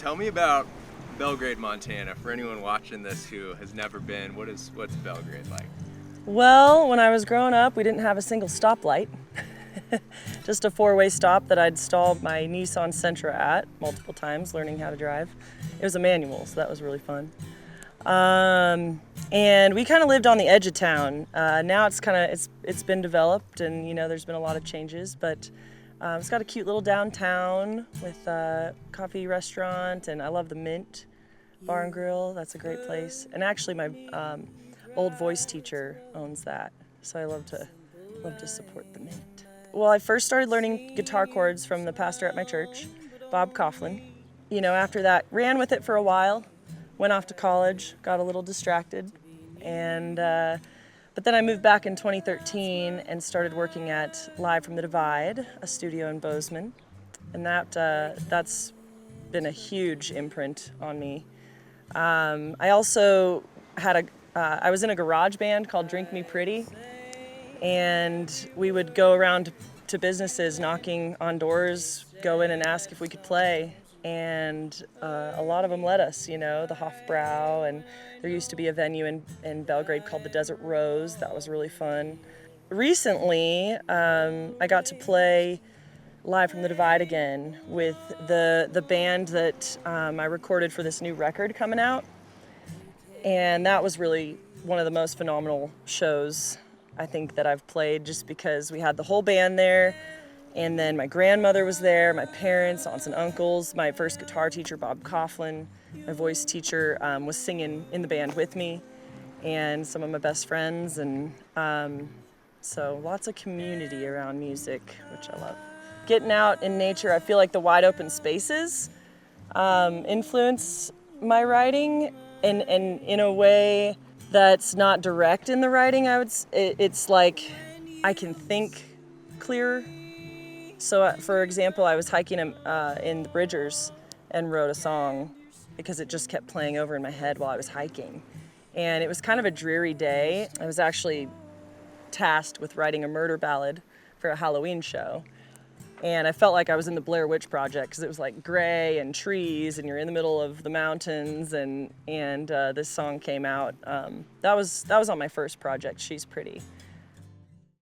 tell me about Belgrade, Montana. For anyone watching this who has never been, what's Belgrade like? Well, when I was growing up, we didn't have a single stoplight. Just a four-way stop that I'd stalled my Nissan Sentra at multiple times learning how to drive. It was a manual, so that was really fun. And we kind of lived on the edge of town. Now it's been developed, and there's been a lot of changes, but it's got a cute little downtown with a coffee restaurant, and I love the Mint Bar and Grill. That's a great place. And actually, my old voice teacher owns that, so I love to support the Mint. Well, I first started learning guitar chords from the pastor at my church, Bob Coughlin. After that, ran with it for a while, went off to college, got a little distracted, and but then I moved back in 2013 and started working at Live from the Divide, a studio in Bozeman, and that's been a huge imprint on me. I also I was in a garage band called Drink Me Pretty, and we would go around to businesses knocking on doors, go in and ask if we could play, and a lot of them let us, the Hofbrau, and there used to be a venue in Belgrade called the Desert Rose. That was really fun. Recently, I got to play Live from the Divide again with the band that I recorded for this new record coming out, and that was really one of the most phenomenal shows I think that I've played, just because we had the whole band there, and then my grandmother was there, my parents, aunts and uncles, my first guitar teacher, Bob Coughlin, my voice teacher was singing in the band with me, and some of my best friends, and so lots of community around music, which I love. Getting out in nature, I feel like the wide open spaces influence my writing, and in a way that's not direct in the writing. It's like I can think clearer. So, for example, I was hiking in the Bridgers and wrote a song because it just kept playing over in my head while I was hiking. And it was kind of a dreary day. I was actually tasked with writing a murder ballad for a Halloween show. And I felt like I was in the Blair Witch Project, because it was like gray and trees, and you're in the middle of the mountains, and this song came out. That was on my first project, She's Pretty.